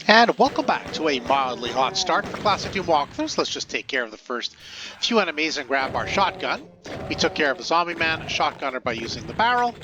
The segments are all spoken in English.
And welcome back to a mildly hot start for Classic Doom Walkthroughs. Let's just take care of the first few enemies and grab our shotgun. We took care of the zombie man, shotgunner, by using the barrel.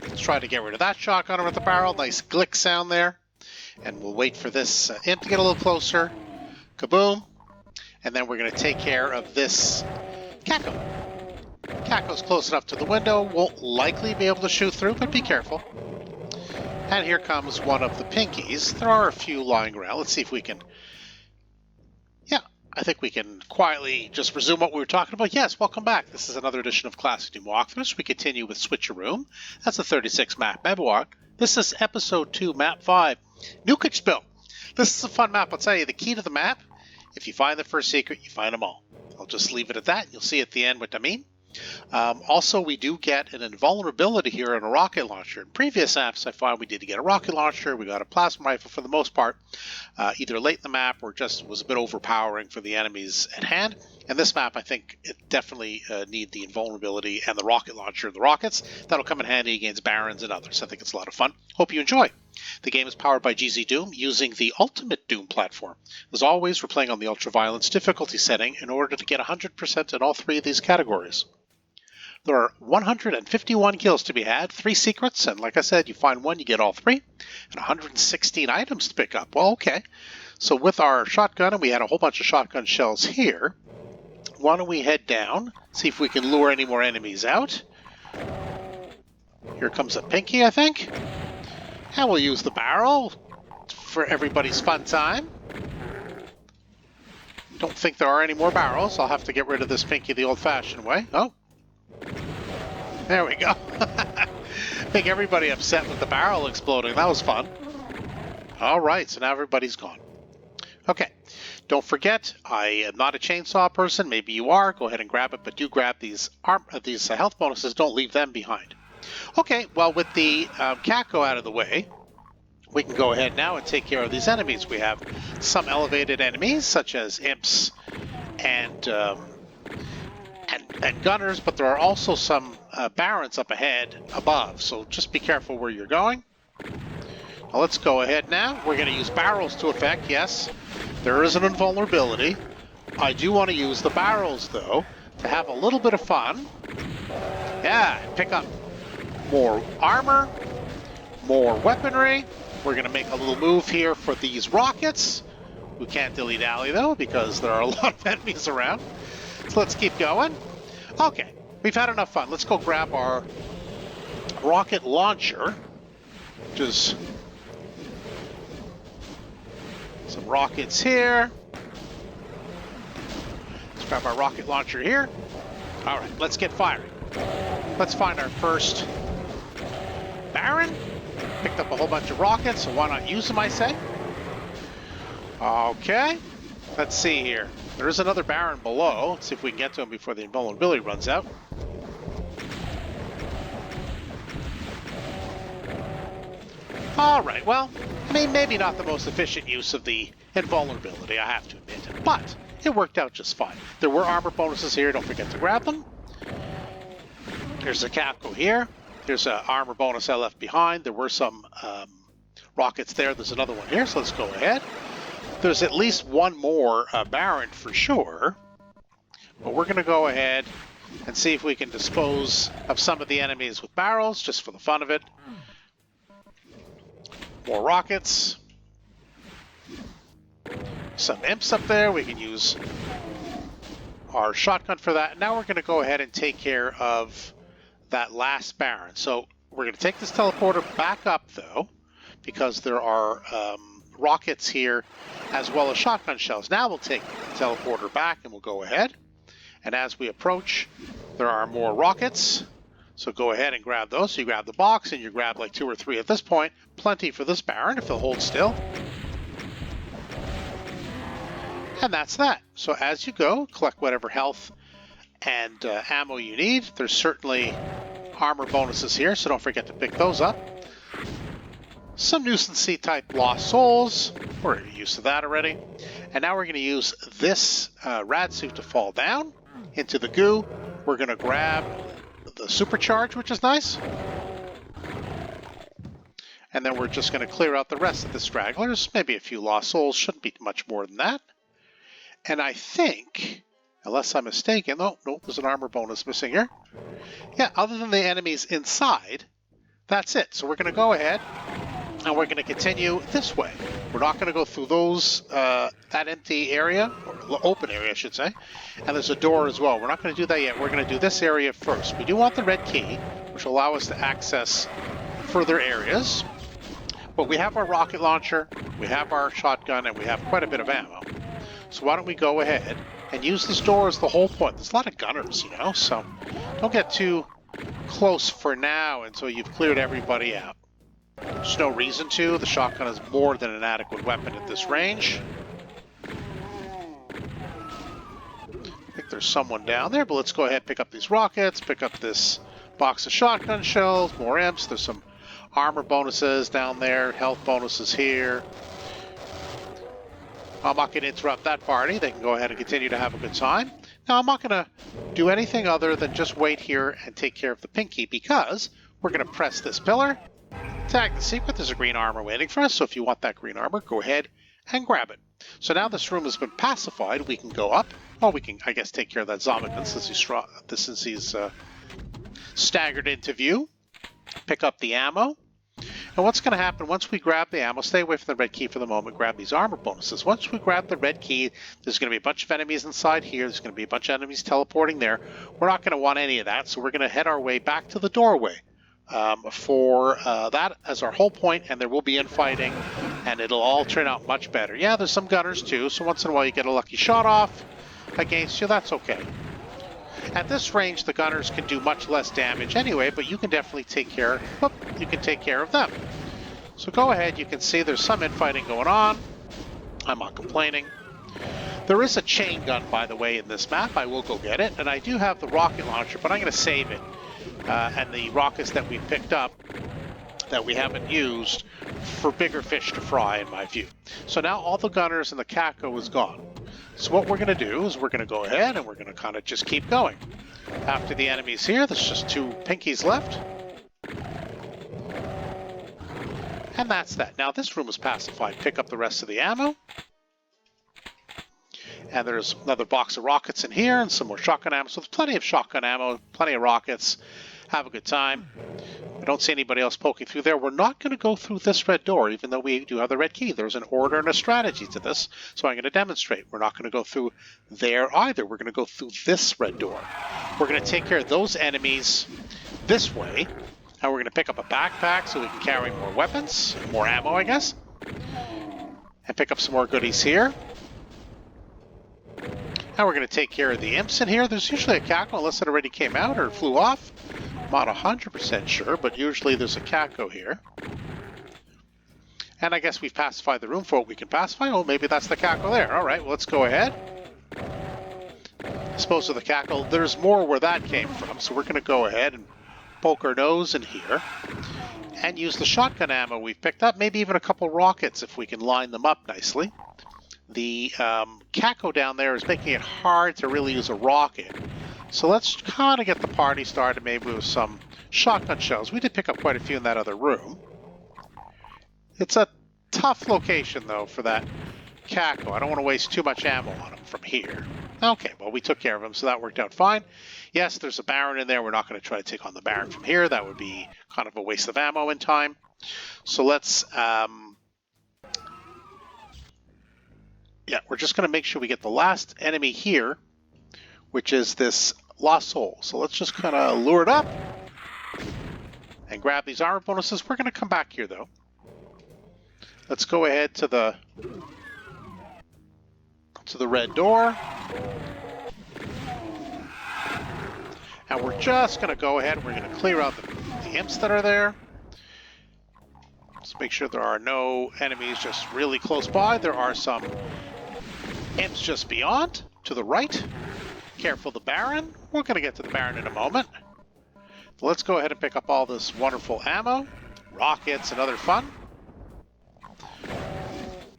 Let's try to get rid of that shotgunner with the barrel. Nice glick sound there. And we'll wait for this imp to get a little closer. Kaboom. And then we're going to take care of this Kako. Kako's close enough to the window, won't likely be able to shoot through, but be careful. And here comes one of the pinkies. There are a few lying around. Let's see if we can... Yeah, I think we can quietly just resume what we were talking about. Yes, welcome back. This is another edition of Classic Doom Walkthroughs. We continue with Switcheroom. That's the 36 map Mebawak. This is episode 2, map 5, Nukage Spill. This is a fun map. I'll tell you, the key to the map, if you find the first secret, you find them all. I'll just leave it at that. You'll see at the end what I mean. Also, we do get an invulnerability here on a rocket launcher. In previous apps, I find we did get a rocket launcher, we got a plasma rifle for the most part, either late in the map or just was a bit overpowering for the enemies at hand. And this map, I think it definitely need the invulnerability and the rocket launcher and the rockets. That'll come in handy against barons and others. I think it's a lot of fun. Hope you enjoy. The game is powered by GZDoom using the Ultimate Doom platform. As always, we're playing on the Ultraviolence difficulty setting in order to get 100% in all three of these categories. There are 151 kills to be had, 3 secrets, and like I said, you find one, you get all 3, and 116 items to pick up. Well, okay. So with our shotgun, and we had a whole bunch of shotgun shells here, why don't we head down, see if we can lure any more enemies out. Here comes a pinky, I think. And we'll use the barrel for everybody's fun time. Don't think there are any more barrels. I'll have to get rid of this pinky the old-fashioned way. Oh. There we go. I think everybody upset with the barrel exploding. That was fun. All right, so now everybody's gone. Okay, don't forget, I am not a chainsaw person. Maybe you are. Go ahead and grab it, but do grab these health bonuses. Don't leave them behind. Okay, well, with the Kako out of the way, we can go ahead now and take care of these enemies. We have some elevated enemies, such as imps and gunners, but there are also some barons up ahead above, so just be careful where you're going. Now let's go ahead now. We're going to use barrels to effect, yes. There is an invulnerability. I do want to use the barrels, though, to have a little bit of fun. Yeah, pick up more armor, more weaponry. We're going to make a little move here for these rockets. We can't dilly-dally, though, because there are a lot of enemies around. So let's keep going. Okay, we've had enough fun. Let's go grab our rocket launcher, which is some rockets here. Let's grab our rocket launcher here. All right, let's get firing. Let's find our first baron. Picked up a whole bunch of rockets, so why not use them, I say? Okay, let's see here. There is another baron below. Let's see if we can get to him before the invulnerability runs out. All right, well, I mean, maybe not the most efficient use of the invulnerability, I have to admit, but it worked out just fine. There were armor bonuses here, don't forget to grab them. There's a Kako here. There's an armor bonus I left behind. There were some rockets there. There's another one here, so let's go ahead. There's at least one more baron for sure, but we're going to go ahead and see if we can dispose of some of the enemies with barrels, just for the fun of it. More rockets. Some imps up there. We can use our shotgun for that. Now we're going to go ahead and take care of that last baron. So we're going to take this teleporter back up, though, because there are rockets here as well as shotgun shells. Now we'll take the teleporter back and we'll go ahead. And as we approach, there are more rockets. So go ahead and grab those. So you grab the box and you grab like 2 or 3 at this point. Plenty for this baron if they'll hold still. And that's that. So as you go, collect whatever health and ammo you need. There's certainly armor bonuses here, so don't forget to pick those up. Some nuisance type lost souls. We're used to that already. And now we're going to use this rad suit to fall down into the goo. We're going to grab the supercharge, which is nice. And then we're just going to clear out the rest of the stragglers. Maybe a few lost souls. Shouldn't be much more than that. And I think, unless I'm mistaken, oh, no, there's an armor bonus missing here. Yeah, other than the enemies inside, that's it. So we're going to go ahead and we're going to continue this way. We're not going to go through those, that empty area, or open area, I should say. And there's a door as well. We're not going to do that yet. We're going to do this area first. We do want the red key, which will allow us to access further areas. But we have our rocket launcher, we have our shotgun, and we have quite a bit of ammo. So why don't we go ahead and use this door as the whole point. There's a lot of gunners, you know, so don't get too close for now until you've cleared everybody out. There's no reason to. The shotgun is more than an adequate weapon at this range. I think there's someone down there, but let's go ahead and pick up these rockets, pick up this box of shotgun shells, more imps. There's some armor bonuses down there, health bonuses here. I'm not going to interrupt that party. They can go ahead and continue to have a good time. Now, I'm not going to do anything other than just wait here and take care of the pinky, because we're going to press this pillar, tag the secret. There's a green armor waiting for us, so if you want that green armor, go ahead and grab it. So now this room has been pacified. We can go up. Oh, we can, I guess, take care of that zombie since he's staggered into view. Pick up the ammo. And what's going to happen once we grab the ammo, stay away from the red key for the moment, grab these armor bonuses. Once we grab the red key, there's going to be a bunch of enemies inside here. There's going to be a bunch of enemies teleporting there. We're not going to want any of that, so we're going to head our way back to the doorway for that as our whole point, and there will be infighting, and it'll all turn out much better. Yeah, there's some gunners too, so once in a while you get a lucky shot off against you. That's okay. At this range, the gunners can do much less damage anyway, but you can definitely take care of them. So go ahead, you can see there's some infighting going on. I'm not complaining. There is a chain gun, by the way, in this map. I will go get it, and I do have the rocket launcher, but I'm going to save it. And the rockets that we picked up that we haven't used for bigger fish to fry, in my view. So now all the gunners and the Kako is gone. So what we're going to do is we're going to go ahead and we're going to kind of just keep going. After the enemies here, there's just 2 pinkies left. And that's that. Now this room is pacified. Pick up the rest of the ammo. And there's another box of rockets in here and some more shotgun ammo. So there's plenty of shotgun ammo, plenty of rockets. Have a good time. I don't see anybody else poking through there. We're not going to go through this red door, even though we do have the red key. There's an order and a strategy to this, so I'm going to demonstrate. We're not going to go through there either. We're going to go through this red door. We're going to take care of those enemies this way, and we're going to pick up a backpack so we can carry more weapons, more ammo, I guess, and pick up some more goodies here. And we're going to take care of the imps in here. There's usually a Kako, unless it already came out or flew off. I'm not 100% sure, but usually there's a Kako here. And I guess we've pacified the room for what we can pacify. Oh, maybe that's the Kako there. All right, well, let's go ahead. Dispose of the Kako. There's more where that came from, so we're going to go ahead and poke our nose in here and use the shotgun ammo we've picked up, maybe even a couple rockets if we can line them up nicely. The Kako down there is making it hard to really use a rocket. So let's kind of get the party started maybe with some shotgun shells. We did pick up quite a few in that other room. It's a tough location, though, for that Kako. I don't want to waste too much ammo on him from here. Okay, well, we took care of him, so that worked out fine. Yes, there's a Baron in there. We're not going to try to take on the Baron from here. That would be kind of a waste of ammo and time. So let's... yeah, we're just going to make sure we get the last enemy here, which is this lost soul. So let's just kind of lure it up and grab these armor bonuses. We're going to come back here, though. Let's go ahead to the red door. And we're just going to go ahead and we're going to clear out the imps that are there. Let's make sure there are no enemies just really close by. There are some imps just beyond, to the right. Careful the Baron. We're going to get to the Baron in a moment. Let's go ahead and pick up all this wonderful ammo, rockets, and other fun.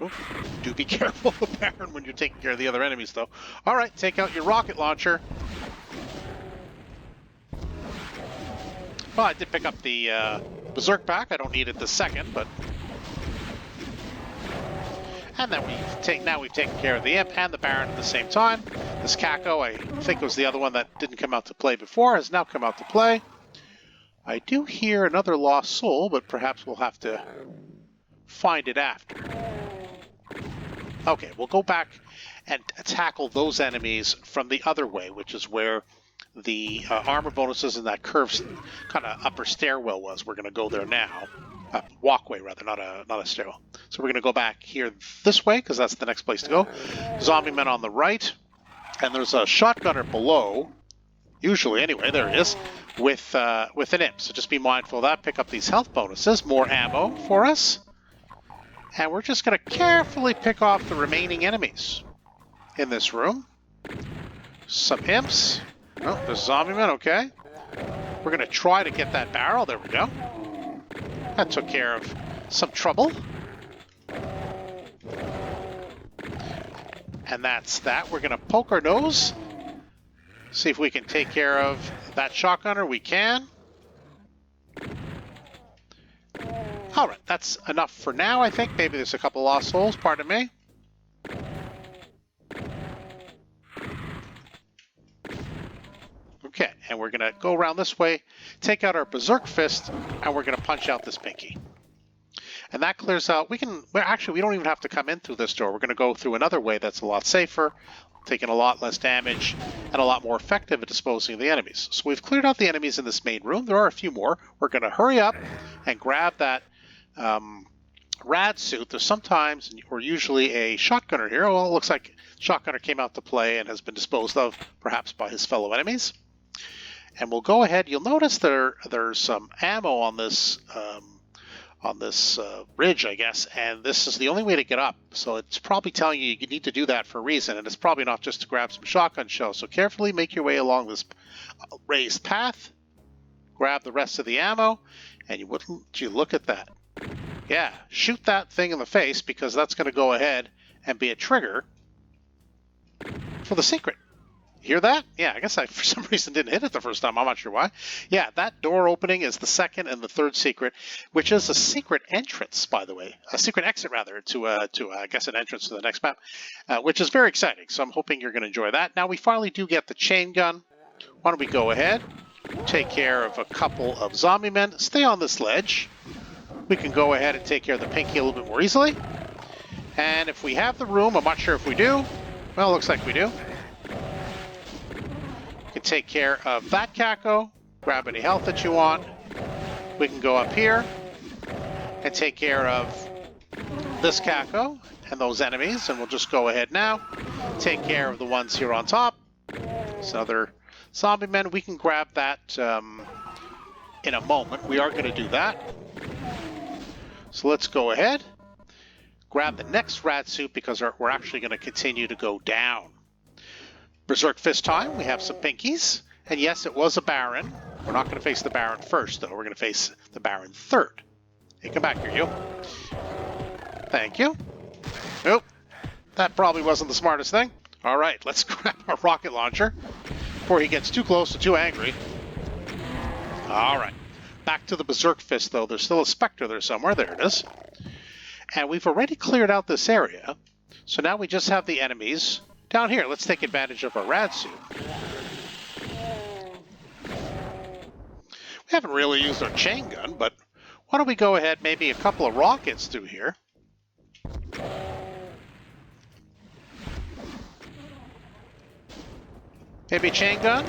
Ooh, do be careful of the Baron when you're taking care of the other enemies, though. All right, take out your rocket launcher. Oh, I did pick up the Berserk back. I don't need it this second, but... And then now we've taken care of the Imp and the Baron at the same time. This Kako, I think was the other one that didn't come out to play before, has now come out to play. I do hear another lost soul, but perhaps we'll have to find it after. Okay, we'll go back and tackle those enemies from the other way, which is where the armor bonuses in that curved kind of upper stairwell was. We're going to go there now. Walkway, rather, not a stairwell. So we're going to go back here this way, because that's the next place to go. Zombie men on the right, and there's a shotgunner below, usually anyway, there it is, with an imp. So just be mindful of that. Pick up these health bonuses, more ammo for us. And we're just going to carefully pick off the remaining enemies in this room. Some imps. Oh, there's zombie men, okay. We're going to try to get that barrel. There we go. That took care of some trouble. And that's that. We're going to poke our nose. See if we can take care of that shotgunner. We can. Alright, that's enough for now, I think. Maybe there's a couple lost souls, pardon me. Okay, and we're going to go around this way, take out our Berserk Fist, and we're going to punch out this Pinky. And that clears out. We don't even have to come in through this door. We're going to go through another way that's a lot safer, taking a lot less damage, and a lot more effective at disposing of the enemies. So we've cleared out the enemies in this main room. There are a few more. We're going to hurry up and grab that rad suit. There's sometimes, or usually, a shotgunner here. Well, it looks like shotgunner came out to play and has been disposed of, perhaps by his fellow enemies. And we'll go ahead. You'll notice there's some ammo on this ridge, I guess, and this is the only way to get up. So it's probably telling you need to do that for a reason, and it's probably not just to grab some shotgun shells. So carefully make your way along this raised path, grab the rest of the ammo, and you look at that. Yeah, shoot that thing in the face, because that's going to go ahead and be a trigger for the secret. Hear that? Yeah, I guess I, for some reason, didn't hit it the first time. I'm not sure why. Yeah, that door opening is the second and the third secret, which is a secret entrance, by the way. A secret exit, rather, to I guess, an entrance to the next map, which is very exciting. So I'm hoping you're going to enjoy that. Now, we finally do get the chain gun. Why don't we go ahead, take care of a couple of zombie men. Stay on this ledge. We can go ahead and take care of the Pinky a little bit more easily. And if we have the room, I'm not sure if we do. Well, it looks like we do. We can take care of that Kako, grab any health that you want. We can go up here and take care of this Kako and those enemies, and we'll just go ahead now, take care of the ones here on top. So other zombie men, we can grab that in a moment. We are going to do that. So let's go ahead, grab the next rad suit, because we're actually going to continue to go down. Berserk Fist time. We have some Pinkies. And yes, it was a Baron. We're not going to face the Baron first, though. We're going to face the Baron third. Hey, come back here, you. Thank you. Nope. That probably wasn't the smartest thing. All right, let's grab our rocket launcher before he gets too close or too angry. All right. Back to the Berserk Fist, though. There's still a Spectre there somewhere. There it is. And we've already cleared out this area. So now we just have the enemies down here. Let's take advantage of our rad suit. We haven't really used our chain gun, but why don't we go ahead, maybe a couple of rockets through here. Maybe a chain gun?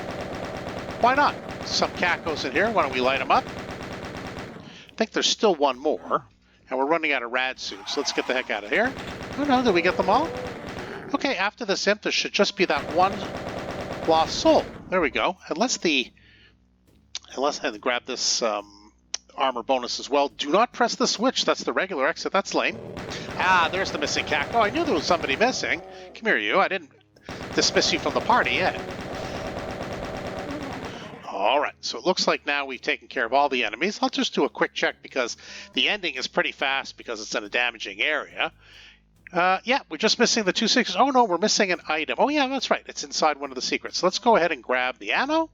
Why not? Some Kakos in here. Why don't we light them up? I think there's still one more, and we're running out of rad suits. Let's get the heck out of here. Oh no, did we get them all? Okay, after this imp, there should just be that one lost soul. There we go. And grab this armor bonus as well. Do not press the switch. That's the regular exit. That's lame. Ah, there's the missing Kako. I knew there was somebody missing. Come here, you. I didn't dismiss you from the party yet. All right, so it looks like now we've taken care of all the enemies. I'll just do a quick check, because the ending is pretty fast because it's in a damaging area. Yeah, we're just missing the 2 secrets. Oh, no, we're missing an item. Oh, yeah, that's right. It's inside one of the secrets. So let's go ahead and grab the ammo.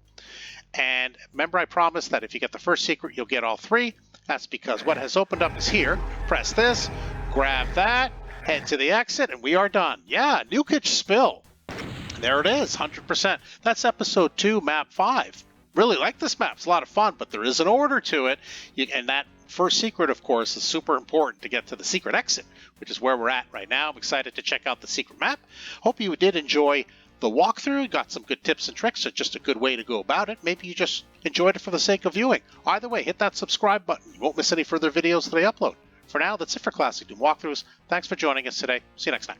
And remember, I promised that if you get the first secret, you'll get all 3. That's because what has opened up is here. Press this, grab that, head to the exit, and we are done. Yeah, Nukage Spill. There it is, 100%. That's episode 2, map 5. Really like this map. It's a lot of fun, but there is an order to it. And that first secret, of course, is super important to get to the secret exit, which is where we're at right now. I'm excited to check out the secret map. Hope you did enjoy the walkthrough. Got some good tips and tricks. It's just a good way to go about it. Maybe you just enjoyed it for the sake of viewing. Either way, hit that subscribe button. You won't miss any further videos that I upload. For now, that's it for Classic Doom Walkthroughs. Thanks for joining us today. See you next time.